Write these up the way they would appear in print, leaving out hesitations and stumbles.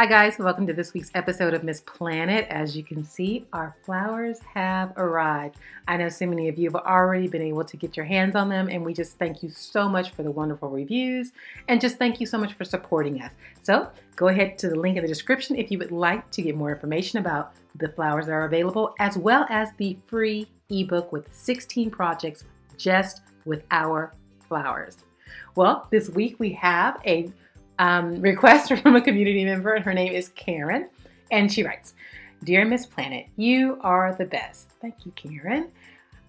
Hi guys, welcome to this week's episode of MissPlanIt. As you can see, our flowers have arrived. I know so many of you have already been able to get your hands on them, and we just thank you so much for the wonderful reviews, and just thank you so much for supporting us. So go ahead to the link in the description if you would like to get more information about the flowers that are available, as well as the free ebook with 16 projects just with our flowers. Well, this week we have a request from a community member, and her name is Karen, and she writes, "Dear MissPlanIt, you are the best." Thank you, Karen.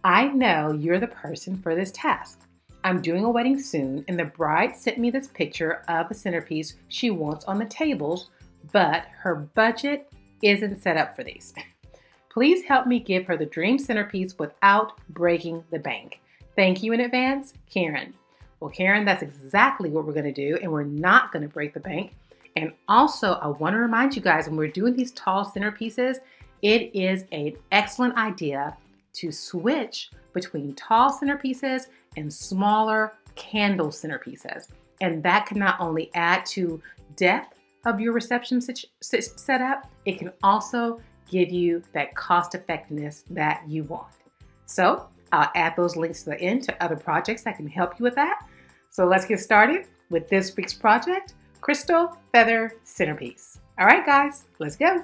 "I know you're the person for this task. I'm doing a wedding soon, and the bride sent me this picture of a centerpiece she wants on the tables, but her budget isn't set up for these. Please help me give her the dream centerpiece without breaking the bank. Thank you in advance, Karen." Well, Karen, that's exactly what we're going to do, and we're not going to break the bank. And also, I want to remind you guys, when we're doing these tall centerpieces, it is an excellent idea to switch between tall centerpieces and smaller candle centerpieces. And that can not only add to depth of your reception setup, it can also give you that cost effectiveness that you want. So I'll add those links to the end to other projects that can help you with that. So let's get started with this week's project, Crystal Feather Centerpiece. All right, guys, let's go.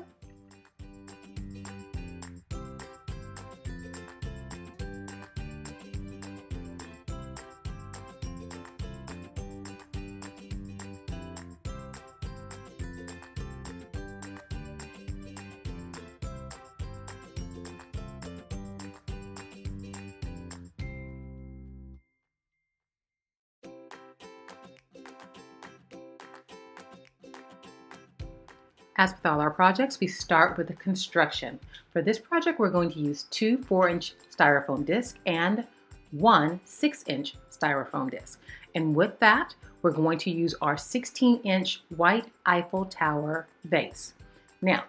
As with all our projects, we start with the construction. For this project, we're going to use 2 4-inch styrofoam discs and 1 6-inch styrofoam disc. And with that, we're going to use our 16-inch white Eiffel Tower vase. Now,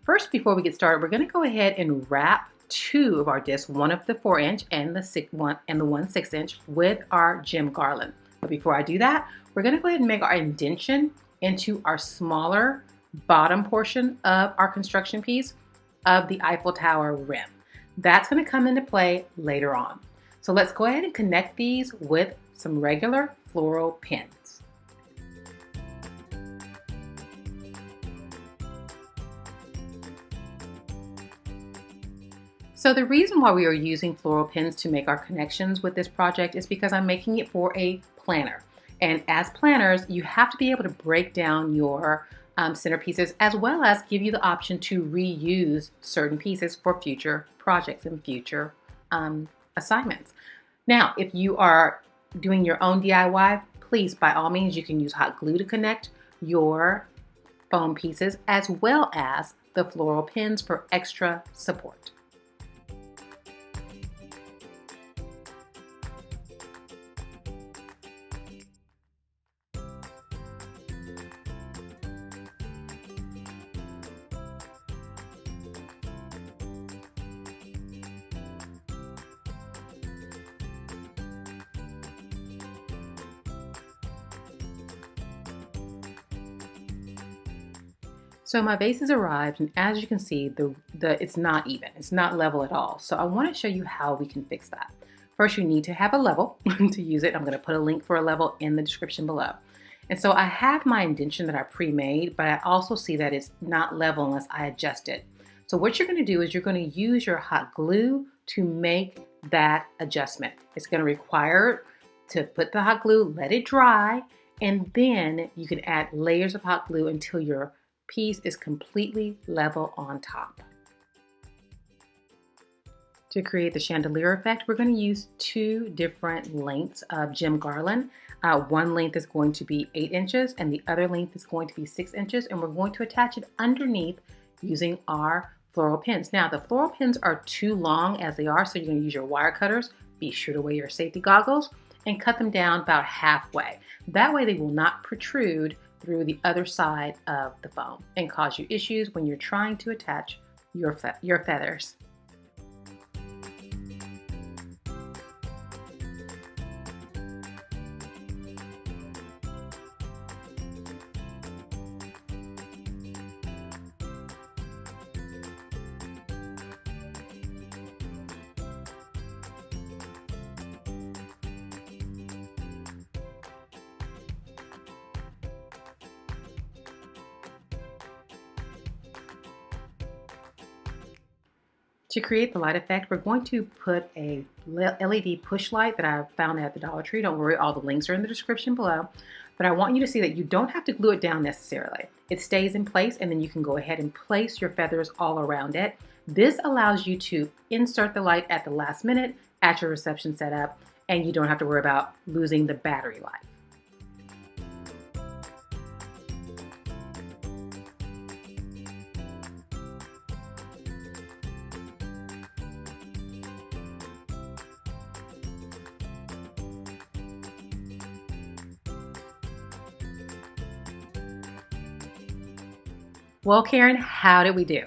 first, before we get started, we're going to go ahead and wrap 2 of our discs, one of the 4-inch and the one 6-inch, with our gem garland. But before I do that, we're going to go ahead and make our indentation into our smaller bottom portion of our construction piece of the Eiffel Tower rim. That's going to come into play later on. So let's go ahead and connect these with some regular floral pins. So the reason why we are using floral pins to make our connections with this project is because I'm making it for a planner. And as planners, you have to be able to break down your centerpieces, as well as give you the option to reuse certain pieces for future projects and future assignments. Now, if you are doing your own DIY, please, by all means, you can use hot glue to connect your foam pieces, as well as the floral pins for extra support. So my vase has arrived, and as you can see, it's not even. It's not level at all. So I want to show you how we can fix that. First, you need to have a level to use it. I'm going to put a link for a level in the description below. And so I have my indentation that I pre-made, but I also see that it's not level unless I adjust it. So what you're going to do is you're going to use your hot glue to make that adjustment. It's going to require to put the hot glue, let it dry, and then you can add layers of hot glue until your piece is completely level on top. To create the chandelier effect, we're going to use 2 different lengths of gem garland. One length is going to be 8 inches and the other length is going to be 6 inches, and we're going to attach it underneath using our floral pins. Now, the floral pins are too long as they are, so you're going to use your wire cutters. Be sure to wear your safety goggles and cut them down about halfway. That way they will not protrude through the other side of the foam and cause you issues when you're trying to attach your feathers. To create the light effect, we're going to put a LED push light that I found at the Dollar Tree. Don't worry, all the links are in the description below. But I want you to see that you don't have to glue it down necessarily. It stays in place, and then you can go ahead and place your feathers all around it. This allows you to insert the light at the last minute at your reception setup, and you don't have to worry about losing the battery life. Well, Karen, how did we do?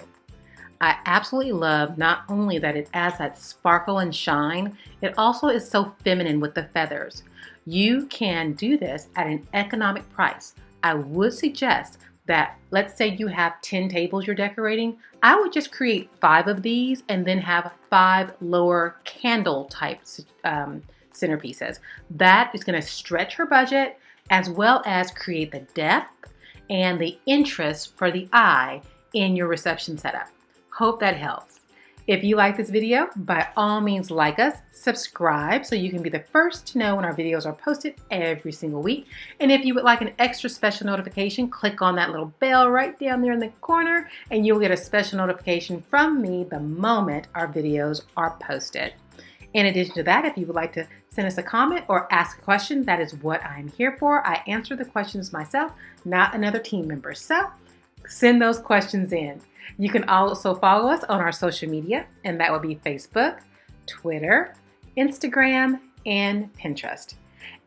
I absolutely love not only that it adds that sparkle and shine, it also is so feminine with the feathers. You can do this at an economic price. I would suggest that, let's say you have 10 tables you're decorating, I would just create 5 of these and then have 5 lower candle type centerpieces. That is going to stretch her budget as well as create the depth and the interest for the eye in your reception setup. Hope that helps. If you like this video, by all means like us, subscribe so you can be the first to know when our videos are posted every single week. And if you would like an extra special notification, click on that little bell right down there in the corner and you'll get a special notification from me the moment our videos are posted. In addition to that, if you would like to send us a comment or ask a question, that is what I'm here for. I answer the questions myself, not another team member. So send those questions in. You can also follow us on our social media, and that would be Facebook, Twitter, Instagram, and Pinterest.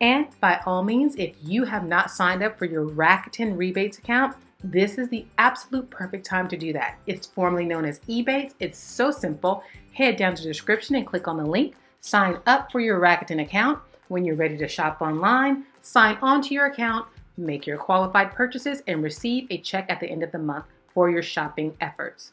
And by all means, if you have not signed up for your Rakuten rebates account, this is the absolute perfect time to do that. It's formerly known as Ebates. It's so simple. Head down to the description and click on the link. Sign up for your Rakuten account. When you're ready to shop online, sign on to your account, make your qualified purchases, and receive a check at the end of the month for your shopping efforts.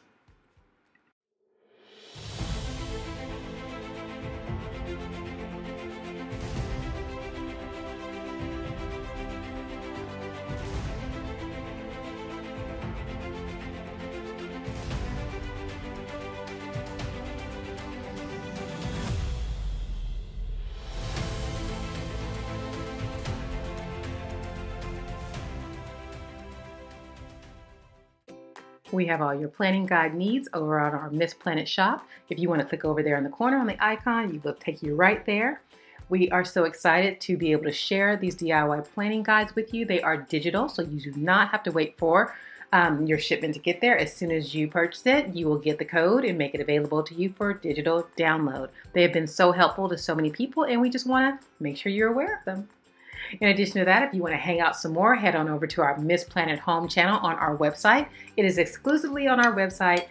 We have all your planning guide needs over on our MissPlanIt shop. If you want to click over there in the corner on the icon, you will take you right there. We are so excited to be able to share these DIY planning guides with you. They are digital, so you do not have to wait for your shipment to get there. As soon as you purchase it, you will get the code and make it available to you for digital download. They have been so helpful to so many people, and we just want to make sure you're aware of them. In addition to that, if you want to hang out some more, head on over to our MissPlanIt home channel on our website. It is exclusively on our website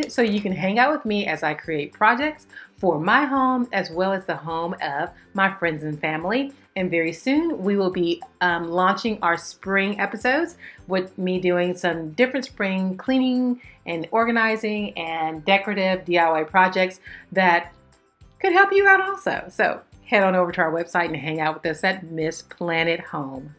so you can hang out with me as I create projects for my home as well as the home of my friends and family. And very soon we will be launching our spring episodes with me doing some different spring cleaning and organizing and decorative DIY projects that could help you out also. So head on over to our website and hang out with us at MissPlanIt Home.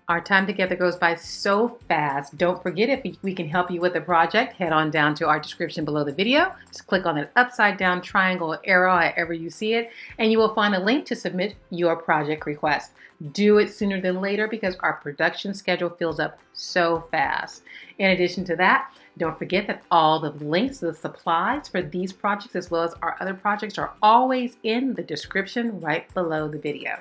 Our time together goes by so fast. Don't forget, if we can help you with a project, head on down to our description below the video. Just click on that upside down triangle arrow however you see it, and you will find a link to submit your project request. Do it sooner than later because our production schedule fills up so fast. In addition to that, don't forget that all the links to the supplies for these projects as well as our other projects are always in the description right below the video.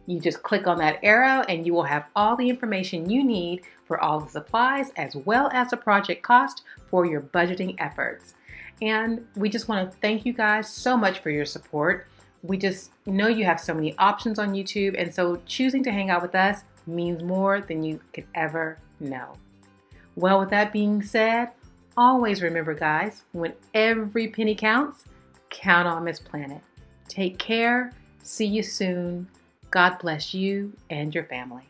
You just click on that arrow and you will have all the information you need for all the supplies as well as the project cost for your budgeting efforts. And we just want to thank you guys so much for your support. We just know you have so many options on YouTube, and so choosing to hang out with us means more than you could ever know. Well, with that being said, always remember, guys, when every penny counts, count on MissPlanIt. Take care. See you soon. God bless you and your family.